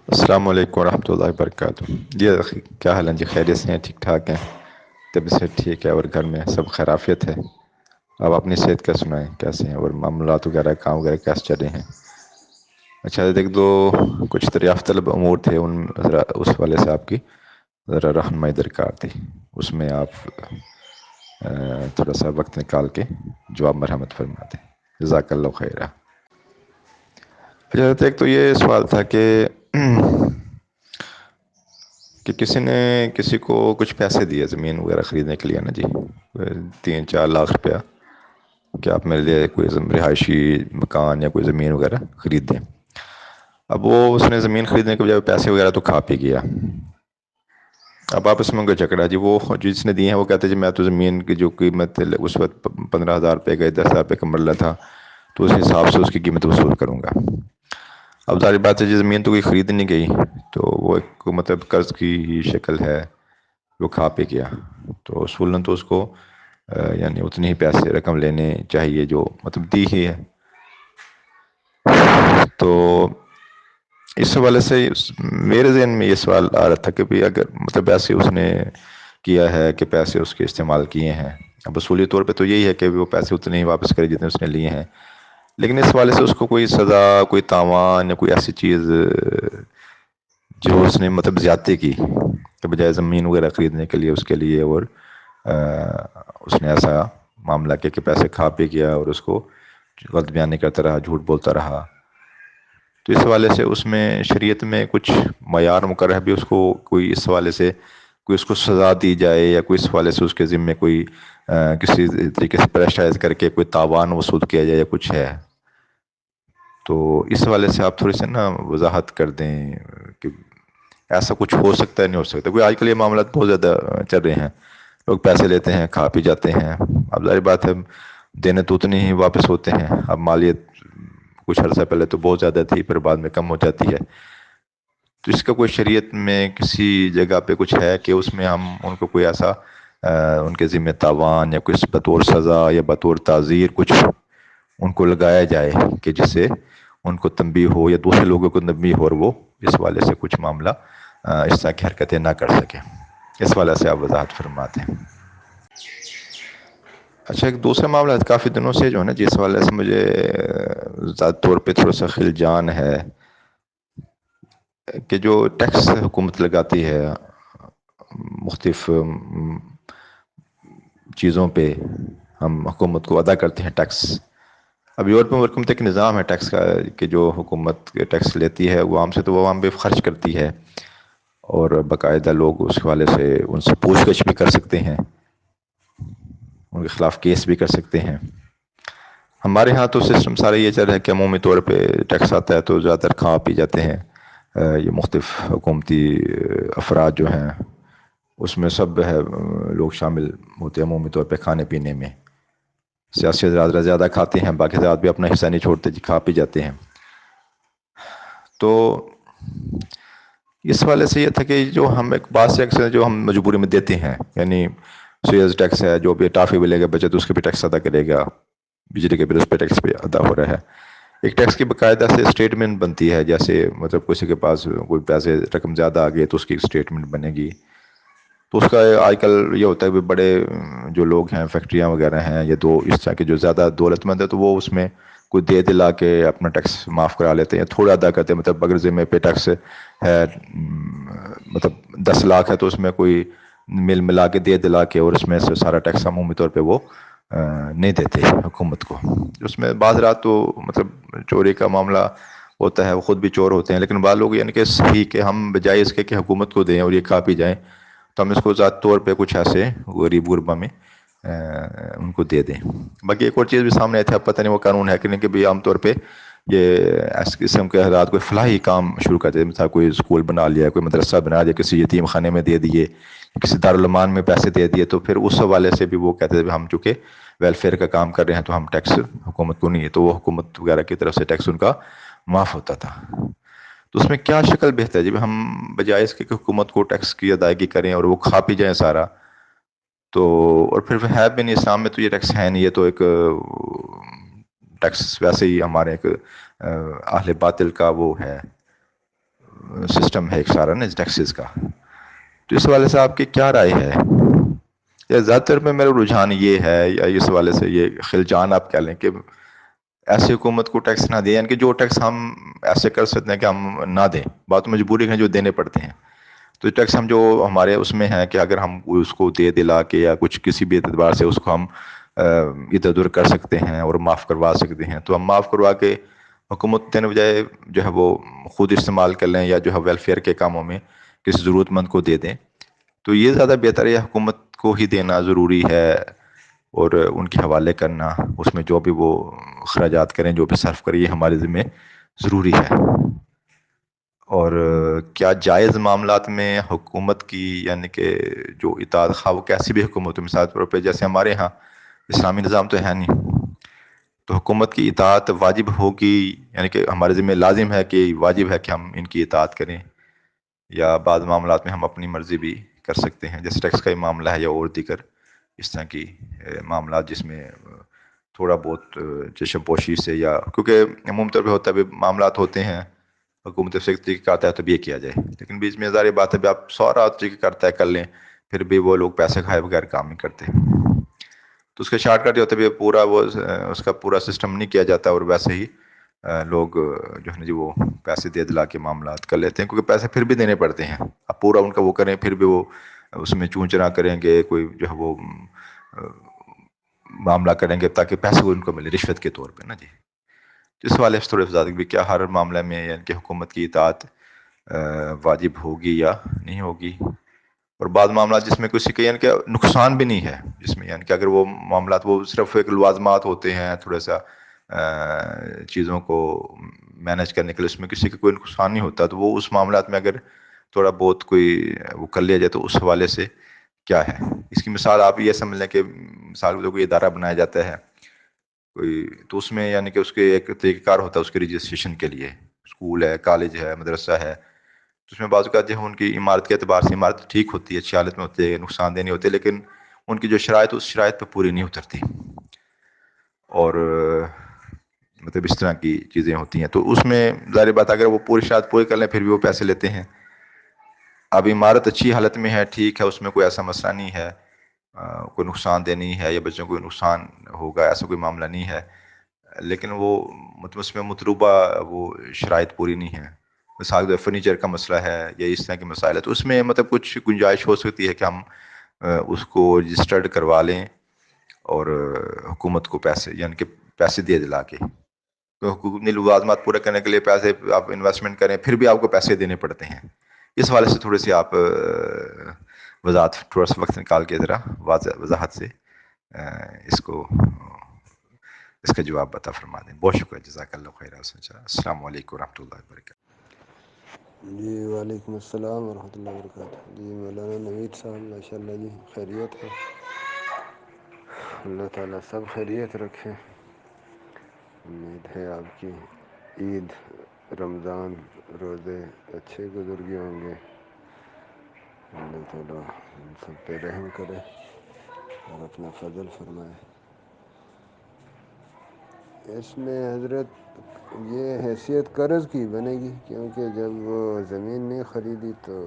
السلام علیکم ورحمۃ اللہ وبرکاتہ۔ جی کیا حال ہے جی؟ خیریت سے ہیں؟ ٹھیک ٹھاک ہیں؟ طبیعت سے ٹھیک ہے اور گھر میں سب خیرافیت ہے؟ اب اپنی صحت کا سنائیں، کیسے ہیں اور معاملات وغیرہ کام وغیرہ کیسے چل رہے ہیں؟ اچھا ایک دو کچھ دریافت طلب امور تھے، ان ذرا اس والے سے آپ کی ذرا رہنمائی درکار تھی، اس میں آپ تھوڑا سا وقت نکال کے جواب مرحمت فرماتے، جزاک اللہ خیرہ۔ اچھا ایک تو یہ سوال تھا کہ کسی نے کسی کو کچھ پیسے دیے زمین وغیرہ خریدنے کے لیے نا جی، 3-4 لاکھ روپیہ کہ آپ میرے لیے کوئی رہائشی مکان یا کوئی زمین وغیرہ خرید دیں۔ اب وہ اس نے زمین خریدنے کے بجائے پیسے وغیرہ تو کھا پی گیا۔ اب آپس میں کوئی جھگڑا جی، وہ جس نے دی ہیں وہ کہتے ہیں جی میں تو زمین کی جو قیمت اس وقت 15,000 روپے کا 10,000 روپے کا مرلہ تھا تو اس حساب سے اس کی قیمت وصول کروں گا۔ اب ظاہر بات ہے جی زمین تو کوئی خرید نہیں گئی، تو وہ ایک مطلب قرض کی ہی شکل ہے، وہ کھا پی گیا، تو اصولاً تو اس کو یعنی اتنی ہی پیسے رقم لینے چاہیے جو مطلب دی ہی ہے۔ تو اس حوالے سے میرے ذہن میں یہ سوال آ رہا تھا کہ بھی اگر مطلب ایسے اس نے کیا ہے کہ پیسے اس کے استعمال کیے ہیں، اب اصولی طور پہ تو یہی ہے کہ وہ پیسے اتنے ہی واپس کرے جتنے اس نے لیے ہیں، لیکن اس حوالے سے اس کو کوئی سزا، کوئی تاوان یا کوئی ایسی چیز جو اس نے مطلب زیادتی کی کہ بجائے زمین وغیرہ خریدنے کے لیے اس کے لیے اور اس نے ایسا معاملہ کیا کہ پیسے کھا پی گیا اور اس کو غلط بیانی کرتا رہا، جھوٹ بولتا رہا، تو اس حوالے سے اس میں شریعت میں کچھ معیار مقرر بھی، اس کو کوئی اس حوالے سے کوئی اس کو سزا دی جائے یا کوئی اس حوالے سے اس کے ذمے کوئی کسی طریقے سے پریشرائز کر کے کوئی تاوان وصول کیا جائے یا کچھ ہے؟ تو اس حوالے سے آپ تھوڑی سی نا وضاحت کر دیں کہ ایسا کچھ ہو سکتا ہے نہیں ہو سکتا، کوئی آج کل یہ معاملات بہت زیادہ چل رہے ہیں، لوگ پیسے لیتے ہیں کھا پی جاتے ہیں، اب ظاہر بات ہے دینے تو اتنے ہی واپس ہوتے ہیں، اب مالیت کچھ عرصہ پہلے تو بہت زیادہ تھی پھر بعد میں کم ہو جاتی ہے، تو اس کا کوئی شریعت میں کسی جگہ پہ کچھ ہے کہ اس میں ہم ان کو کوئی ایسا ان کے ذمہ تاوان یا کوئی بطور سزا یا بطور تعزیر کچھ ان کو لگایا جائے کہ جس سے ان کو تنبیہ ہو یا دوسرے لوگوں کو تنبیہ ہو اور وہ اس والے سے کچھ معاملہ اس طرح کی حرکتیں نہ کر سکیں؟ اس والے سے آپ وضاحت فرماتے ہیں۔ اچھا ایک دوسرا معاملہ کافی دنوں سے جو ہے نا جس حوالے سے مجھے ذات طور پہ تھوڑا سا خلجان ہے کہ جو ٹیکس حکومت لگاتی ہے مختلف چیزوں پہ، ہم حکومت کو ادا کرتے ہیں ٹیکس۔ اب یورپ میں حکومت ایک نظام ہے ٹیکس کا کہ جو حکومت ٹیکس لیتی ہے وہ عام سے تو وہ عوام پہ خرچ کرتی ہے، اور باقاعدہ لوگ اس حوالے سے ان سے پوچھ گچھ بھی کر سکتے ہیں، ان کے خلاف کیس بھی کر سکتے ہیں۔ ہمارے ہاں تو سسٹم سارا یہ چل رہا ہے کہ عمومی طور پہ ٹیکس آتا ہے تو زیادہ تر کھا پی جاتے ہیں یہ مختلف حکومتی افراد جو ہیں، اس میں سب ہے لوگ شامل ہوتے ہیں عمومی طور پہ کھانے پینے میں، سیاسی حضرات زیادہ کھاتے ہیں، باقی حضرات بھی اپنا حصہ نہیں چھوڑتے جی، کھا پی جاتے ہیں۔ تو اس حوالے سے یہ تھا کہ جو ہم ایک بات سے اکثر جو ہم مجبوری میں دیتے ہیں، یعنی سیز ٹیکس ہے، جو بھی ٹافی ملے گا بچت اس کے بھی ٹیکس ادا کرے گا، بجلی کے بل اس پہ ٹیکس بھی ادا ہو رہا ہے، ایک ٹیکس کی باقاعدہ سے اسٹیٹمنٹ بنتی ہے، جیسے مطلب کسی کے پاس کوئی پیسے رقم زیادہ آ گئی تو اس کی اسٹیٹمنٹ بنے گی، تو اس کا آج کل یہ ہوتا ہے کہ بڑے جو لوگ ہیں فیکٹریاں وغیرہ ہیں یا دو اس طرح کے جو زیادہ دولت مند ہے تو وہ اس میں کوئی دے دلا کے اپنا ٹیکس معاف کرا لیتے ہیں، تھوڑا ادا کرتے ہیں، مطلب اگر ذمہ پہ ٹیکس ہے مطلب 10 لاکھ ہے تو اس میں کوئی مل ملا کے دے دلا کے اور اس میں سے سارا ٹیکس عمومی طور پہ وہ نہیں دیتے حکومت کو۔ اس میں بعض رات تو مطلب چوری کا معاملہ ہوتا ہے، وہ خود بھی چور ہوتے ہیں، لیکن بعض لوگ یعنی کہ صحیح کہ ہم بجائے اس کے کہ حکومت کو دیں اور یہ کھا پی جائیں تو ہم اس کو ذات طور پہ کچھ ایسے غریب غربا میں ان کو دے دیں۔ باقی ایک اور چیز بھی سامنے آئی تھی، اب پتہ نہیں وہ قانون ہے کہ نہیں، کہ بھی عام طور پہ یہ اس قسم کے حضرات کوئی فلاحی کام شروع کرتے ہیں، مثلا کوئی اسکول بنا لیا، کوئی مدرسہ بنا دیا، کسی یتیم خانے میں دے دیے، کسی دارالمان میں پیسے دے دیے، تو پھر اس حوالے سے بھی وہ کہتے تھے ہم چونکہ ویلفیئر کا کام کر رہے ہیں تو ہم ٹیکس حکومت کو نہیں ہے، تو وہ حکومت وغیرہ کی طرف سے ٹیکس ان کا معاف ہوتا تھا۔ تو اس میں کیا شکل بہتر ہے جب ہم بجائے اس کے کہ حکومت کو ٹیکس کی ادائیگی کریں اور وہ کھا پی جائیں سارا، تو اور پھر ہے بھی نہیں، اسلام میں تو یہ ٹیکس ہے نہیں، یہ تو ایک ٹیکس ویسے ہی ہمارے ایک اہل باطل کا وہ ہے سسٹم ہے ایک سارا نا ٹیکسز کا. تو اس حوالے سے آپ کی کیا رائے ہے؟ یا زیادہ تر میں میرا رجحان یہ ہے، یا اس حوالے سے یہ خلجان آپ کہہ لیں کہ ایسی حکومت کو ٹیکس نہ دیں، یعنی کہ جو ٹیکس ہم ایسے کر سکتے ہیں کہ ہم نہ دیں، بات مجبوری ہیں جو دینے پڑتے ہیں. تو ٹیکس ہم جو ہمارے اس میں ہیں کہ اگر ہم اس کو دے دلا کے یا کچھ کسی بھی اعتبار سے اس کو ہم ادھر ادھر کر سکتے ہیں اور معاف کروا سکتے ہیں، تو ہم معاف کروا کے حکومت دینے بجائے جو ہے وہ خود استعمال کر لیں، یا جو ہے ویلفیئر کے کاموں میں کسی ضرورت مند کو دے دیں. تو یہ زیادہ بہتر ہے، حکومت کو ہی دینا ضروری ہے اور ان کے حوالے کرنا، اس میں جو بھی وہ اخراجات کریں، جو بھی صرف کریں، یہ ہمارے ذمہ ضروری ہے. اور کیا جائز معاملات میں حکومت کی یعنی کہ جو اطاعت خواہ وہ کیسی بھی حکومت، مثال کے طور پہ جیسے ہمارے ہاں اسلامی نظام تو ہے نہیں، تو حکومت کی اطاعت واجب ہوگی، یعنی کہ ہمارے ذمہ لازم ہے کہ واجب ہے کہ ہم ان کی اطاعت کریں، یا بعض معاملات میں ہم اپنی مرضی بھی کر سکتے ہیں، جیسے ٹیکس کا ہی معاملہ ہے یا اور دیگر اس طرح کی معاملات جس میں تھوڑا بہت چشم پوشی سے، یا کیونکہ عموم طور پہ ہوتا ہے معاملات ہوتے ہیں حکومت سے ایک طریقے کا آتا ہے تو بھی یہ کیا جائے، لیکن بیچ میں ظاہر بات ہے بھی آپ 100 طریقے کرتا ہے کر لیں، پھر بھی وہ لوگ پیسے کھائے بغیر کام نہیں کرتے. تو اس کے شارٹ کٹ یہ ہوتا ہے بھی پورا وہ اس کا پورا سسٹم نہیں کیا جاتا، اور ویسے ہی لوگ جو ہے نا جی وہ پیسے دے دلا کے معاملات کر لیتے ہیں، کیونکہ پیسے پھر بھی دینے پڑتے ہیں. اب پورا ان کا وہ کریں پھر بھی وہ اس میں چون چرا کریں گے، کوئی جو ہے وہ معاملہ کریں گے تاکہ پیسے ان کو ملے رشوت کے طور پہ نا جی. اس والے سے تھوڑے زیادہ بھی کیا ہر معاملے میں یعنی کہ حکومت کی اطاعت واجب ہوگی یا نہیں ہوگی، اور بعض معاملات جس میں کسی کے یعنی کہ نقصان بھی نہیں ہے، جس میں یعنی کہ اگر وہ معاملات وہ صرف ایک لوازمات ہوتے ہیں، تھوڑا سا چیزوں کو مینج کرنے کے لیے، اس میں کسی کا کوئی نقصان نہیں ہوتا، تو وہ اس معاملات میں اگر تھوڑا بہت کوئی وہ کر لیا جائے تو اس حوالے سے کیا ہے. اس کی مثال آپ یہ سمجھ لیں کہ مثال کے کوئی ادارہ بنایا جاتا ہے کوئی، تو اس میں یعنی کہ اس کے ایک طریقہ کار ہوتا ہے اس کے رجسٹریشن کے لیے، اسکول ہے، کالج ہے، مدرسہ ہے، تو اس میں بعض اوقات جو ہے ان کی عمارت کے اعتبار سے عمارت ٹھیک ہوتی ہے، اچھی حالت میں ہوتی ہے، نقصان دہ نہیں ہوتے، لیکن ان کی جو شرائط اس شرائط پہ پوری نہیں اترتی، اور مطلب اس طرح کی چیزیں ہوتی ہیں. تو اس میں ظاہر بات اگر وہ پوری شرائط پوری کر لیں پھر بھی وہ پیسے لیتے ہیں. اب عمارت اچھی حالت میں ہے، ٹھیک ہے، اس میں کوئی ایسا مسئلہ نہیں ہے، کوئی نقصان دہ نہیں ہے یا بچوں کو کوئی نقصان ہوگا ایسا کوئی معاملہ نہیں ہے، لیکن وہ مطلب اس میں مطلوبہ وہ شرائط پوری نہیں ہے. مثال فرنیچر کا مسئلہ ہے یا اس طرح کے مسائل ہے، تو اس میں مطلب کچھ گنجائش ہو سکتی ہے کہ ہم اس کو رجسٹرڈ کروا لیں اور حکومت کو پیسے یعنی کہ پیسے دے دلا کے، تو حکومت لوازمات پورے کرنے کے لیے پیسے آپ انویسٹمنٹ کریں پھر بھی آپ کو پیسے دینے پڑتے ہیں. اس حوالے سے تھوڑی سی آپ وضاحت تھوڑا سا وقت نکال کے ذرا وضاحت سے اس کو اس کا جواب بتا فرما دیں. بہت شکریہ، جزاک اللہ خیر. السلام علیکم ورحمۃ اللہ وبرکاتہ. جی وعلیکم السلام ورحمۃ اللہ وبرکاتہ. جی مولانا نوید صاحب ماشاء اللہ جی خیریت ہے، اللہ تعالیٰ سب خیریت رکھے. امید ہے آپ کی عید رمضان روزے اچھے گزر گئے ہوں گے، اللہ تعالیٰ ہم سب پہ رحم کرے اور اپنا فضل فرمائے. اس میں حضرت یہ حیثیت قرض کی بنے گی، کیونکہ جب وہ زمین نہیں خریدی تو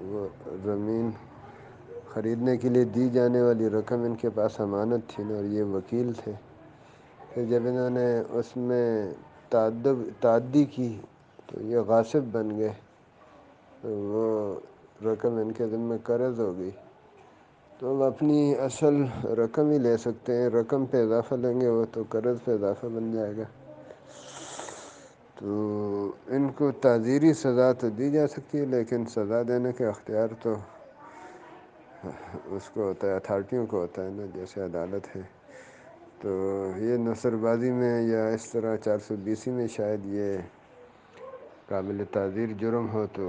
وہ زمین خریدنے کے لیے دی جانے والی رقم ان کے پاس امانت تھی نا، اور یہ وکیل تھے. پھر جب انہوں نے اس میں تعدی کی تو یہ غاصب بن گئے، تو وہ رقم ان کے ذمہ قرض ہو گئی. تو اب اپنی اصل رقم ہی لے سکتے ہیں، رقم پہ اضافہ لیں گے وہ تو قرض پہ اضافہ بن جائے گا. تو ان کو تعزیری سزا تو دی جا سکتی ہے، لیکن سزا دینے کا اختیار تو اس کو ہوتا ہے، اتھارٹیوں کو ہوتا ہے نا، جیسے عدالت ہے. تو یہ نثر بازی میں یا اس طرح 420 میں شاید یہ قابل تعزیر جرم ہو، تو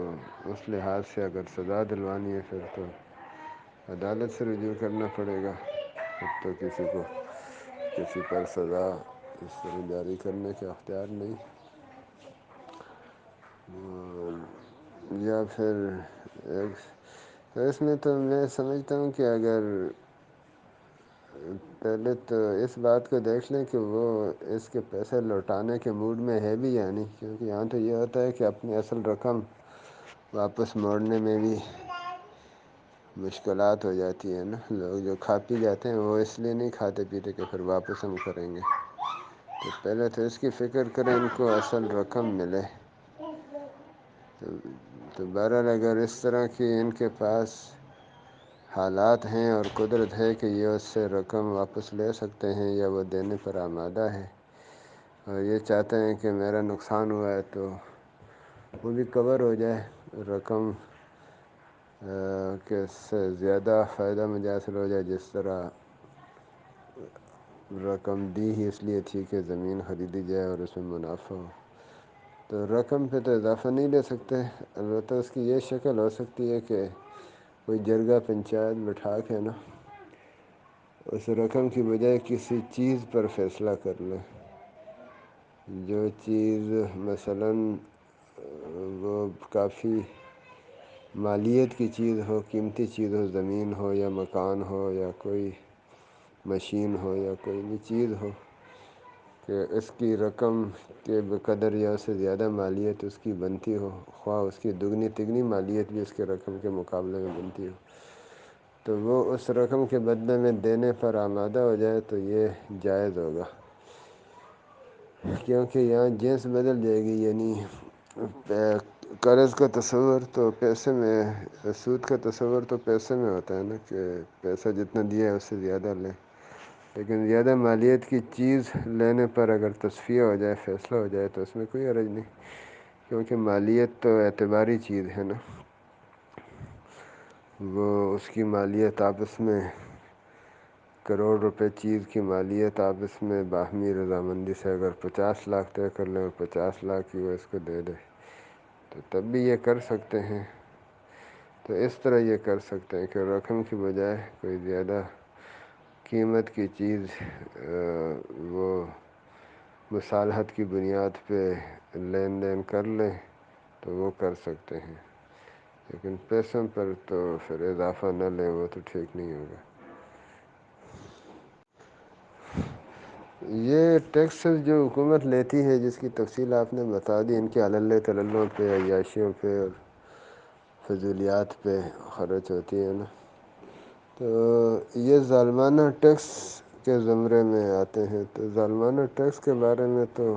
اس لحاظ سے اگر سزا دلوانی ہے پھر تو عدالت سے رجوع کرنا پڑے گا. اب تو کسی کو کسی پر سزا اس طرح جاری کرنے کا اختیار نہیں. یا پھر تو اس میں تو میں سمجھتا ہوں کہ اگر پہلے تو اس بات کو دیکھ لیں کہ وہ اس کے پیسے لوٹانے کے موڈ میں ہے بھی یا نہیں، کیونکہ یہاں تو یہ ہوتا ہے کہ اپنی اصل رقم واپس موڑنے میں بھی مشکلات ہو جاتی ہیں نا. لوگ جو کھا پی جاتے ہیں وہ اس لیے نہیں کھاتے پیتے کہ پھر واپس ہم کریں گے. تو پہلے تو اس کی فکر کریں ان کو اصل رقم ملے. تو بہرحال اگر اس طرح کی ان کے پاس حالات ہیں اور قدرت ہے کہ یہ اس سے رقم واپس لے سکتے ہیں یا وہ دینے پر آمادہ ہے اور یہ چاہتے ہیں کہ میرا نقصان ہوا ہے تو وہ بھی کور ہو جائے. رقم کہ اس سے زیادہ فائدہ مجھے حاصل ہو جائے. جس طرح رقم دی ہی اس لیے تھی کہ زمین خریدی جائے اور اس میں منافع ہو. تو رقم پہ تو اضافہ نہیں لے سکتے. البتہ اس کی یہ شکل ہو سکتی ہے کہ کوئی جرگہ پنچایت بٹھا کے نا اس رقم کی بجائے کسی چیز پر فیصلہ کر لیں. جو چیز مثلاً وہ کافی مالیت کی چیز ہو، قیمتی چیز ہو، زمین ہو یا مکان ہو یا کوئی مشین ہو یا کوئی بھی چیز ہو کہ اس کی رقم کے بقدر یا اس سے زیادہ مالیت اس کی بنتی ہو، خواہ اس کی دگنی تگنی مالیت بھی اس کے رقم کے مقابلے میں بنتی ہو، تو وہ اس رقم کے بدلے میں دینے پر آمادہ ہو جائے تو یہ جائز ہوگا. کیونکہ یہاں جنس بدل جائے گی. یعنی قرض کا تصور تو پیسے میں، سود کا تصور تو پیسے میں ہوتا ہے نا کہ پیسہ جتنا دیا ہے اس سے زیادہ لیں. لیکن زیادہ مالیت کی چیز لینے پر اگر تصفیہ ہو جائے، فیصلہ ہو جائے تو اس میں کوئی حرج نہیں. کیونکہ مالیت تو اعتباری چیز ہے نا. وہ اس کی مالیت آپس میں کروڑ روپے چیز کی مالیت آپ اس میں باہمی رضامندی سے اگر 50 لاکھ طے کر لیں اور 50 لاکھ ہی وہ اس کو دے دے تو تب بھی یہ کر سکتے ہیں. تو اس طرح یہ کر سکتے ہیں کہ رقم کی بجائے کوئی زیادہ قیمت کی چیز وہ مصالحت کی بنیاد پہ لین دین کر لیں تو وہ کر سکتے ہیں. لیکن پیسوں پر تو پھر اضافہ نہ لیں، وہ تو ٹھیک نہیں ہوگا. یہ ٹیکسز جو حکومت لیتی ہے جس کی تفصیل آپ نے بتا دی، ان کے علل تللوں پہ، عیاشیوں پہ اور فضولیات پہ خرچ ہوتی ہے نا، تو یہ ظالمانہ ٹیکس کے زمرے میں آتے ہیں. تو ظالمانہ ٹیکس کے بارے میں تو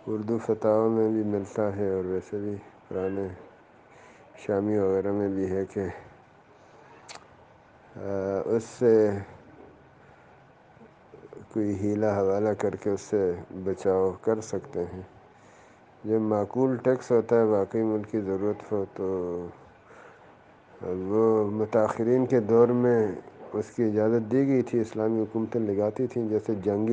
اردو فتاوی میں بھی ملتا ہے اور ویسے بھی پرانے شامی وغیرہ میں بھی ہے کہ اس سے کوئی حیلہ حوالہ کر کے اس سے بچاؤ کر سکتے ہیں. جو معقول ٹیکس ہوتا ہے واقعی ملک کی ضرورت ہو تو وہ متاثرین کے دور میں اس کی اجازت دی گئی تھی. اسلامی حکومتیں لگاتی تھیں. جیسے جنگ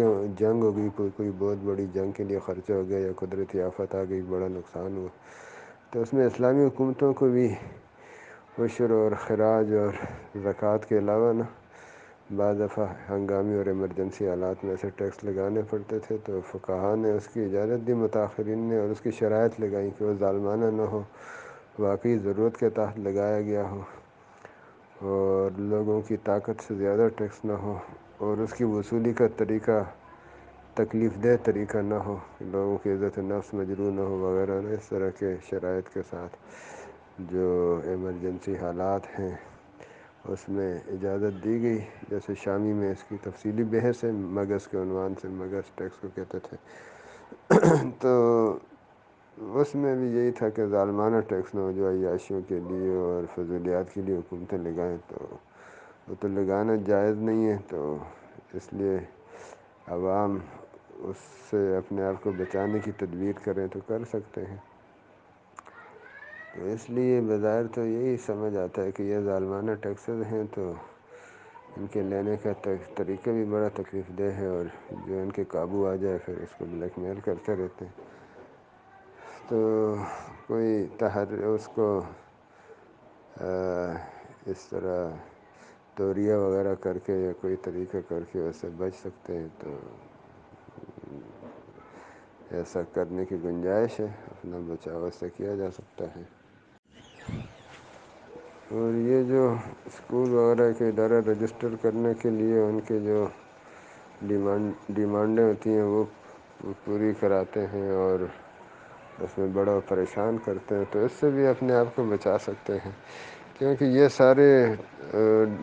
ہو گئی، کوئی بہت بڑی جنگ کے لیے خرچہ ہو گیا یا قدرتی آفت آ گئی، بڑا نقصان ہوا، تو اس میں اسلامی حکومتوں کو بھی عشر اور خراج اور زکوٰۃ کے علاوہ نا بعض دفعہ ہنگامی اور ایمرجنسی حالات میں ایسے ٹیکس لگانے پڑتے تھے. تو فقہا نے اس کی اجازت دی متاثرین نے اور اس کی شرائط لگائیں کہ وہ ظالمانہ نہ ہو، واقعی ضرورت کے تحت لگایا گیا ہو اور لوگوں کی طاقت سے زیادہ ٹیکس نہ ہو اور اس کی وصولی کا طریقہ تکلیف دہ طریقہ نہ ہو، لوگوں کی عزت نفس مجروح نہ ہو وغیرہ نا. اس طرح کے شرائط کے ساتھ جو ایمرجنسی حالات ہیں اس میں اجازت دی گئی. جیسے شامی میں اس کی تفصیلی بحث ہے، مگس کے عنوان سے، مگس ٹیکس کو کہتے تھے. تو اس میں بھی یہی تھا کہ ظالمانہ ٹیکس نہ ہو جو عیاشیوں کے لیے اور فضولیات کے لیے حکومتیں لگائیں تو وہ تو لگانا جائز نہیں ہے. تو اس لیے عوام اس سے اپنے آپ کو بچانے کی تدبیر کریں تو کر سکتے ہیں. تو اس لیے بظاہر تو یہی سمجھ آتا ہے کہ یہ ظالمانہ ٹیکسز ہیں تو ان کے لینے کا طریقہ بھی بڑا تکلیف دہ ہے اور جو ان کے قابو آ جائے پھر اس کو بلیک میل کرتے رہتے ہیں. تو کوئی اس کو اس طرح توریہ وغیرہ کر کے یا کوئی طریقہ کر کے اس سے بچ سکتے ہیں. تو ایسا کرنے کی گنجائش ہے، اپنا بچاؤ اس سے کیا جا سکتا ہے. اور یہ جو اسکول وغیرہ کے ادارہ رجسٹر کرنے کے لیے ان کے جو ڈیمانڈیں ہوتی ہیں وہ پوری کراتے ہیں اور اس میں بڑا پریشان کرتے ہیں، تو اس سے بھی اپنے آپ کو بچا سکتے ہیں، کیونکہ یہ سارے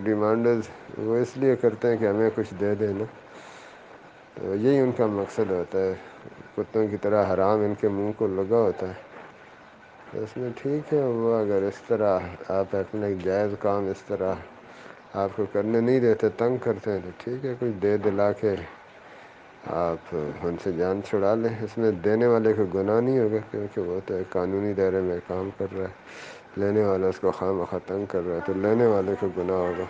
ڈیمانڈز وہ اس لیے کرتے ہیں کہ ہمیں کچھ دے دینا، تو یہی ان کا مقصد ہوتا ہے، کتوں کی طرح حرام ان کے منہ کو لگا ہوتا ہے۔ تو اس میں ٹھیک ہے، وہ اگر اس طرح آپ اپنے جائز کام اس طرح آپ کو کرنے نہیں دیتے، تنگ کرتے ہیں، تو ٹھیک ہے، کچھ دے دلا کے آپ ان سے جان چھڑا لیں، اس میں دینے والے کو گناہ نہیں ہوگا، کیونکہ وہ تو ایک قانونی دائرے میں کام کر رہا ہے، لینے والا اس کو خواہ مخواہ تنگ کر رہا ہے، تو لینے والے کو گناہ ہوگا،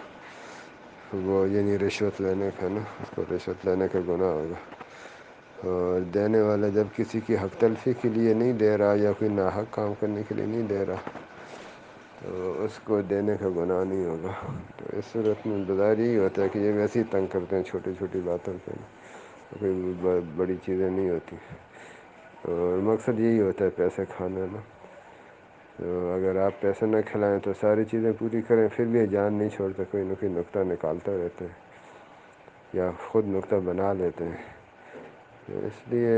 وہ یعنی رشوت لینے کا نا، اس کو رشوت لینے کا گناہ ہوگا۔ اور دینے والا جب کسی کی حق تلفی کے لیے نہیں دے رہا یا کوئی ناحق کام کرنے کے لیے نہیں دے رہا، تو اس کو دینے کا گناہ نہیں ہوگا۔ تو اس صورت میں بظاہر یہی ہوتا ہے کہ یہ ویسے ہی تنگ کرتے ہیں چھوٹی چھوٹی باتوں پہ، کوئی بڑی چیزیں نہیں ہوتی، اور مقصد یہی ہوتا ہے پیسے کھانا نا۔ تو اگر آپ پیسے نہ کھلائیں تو ساری چیزیں پوری کریں، پھر بھی یہ جان نہیں چھوڑتے، کوئی نہ کوئی نکتہ نکالتے رہتے ہیں یا خود نکتہ بنا لیتے ہیں، تو اس لیے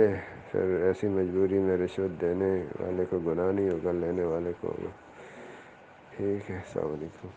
پھر ایسی مجبوری میں رشوت دینے والے کو گناہ نہیں ہوگا، لینے والے کو ہوگا۔ ٹھیک ہے، السلام علیکم۔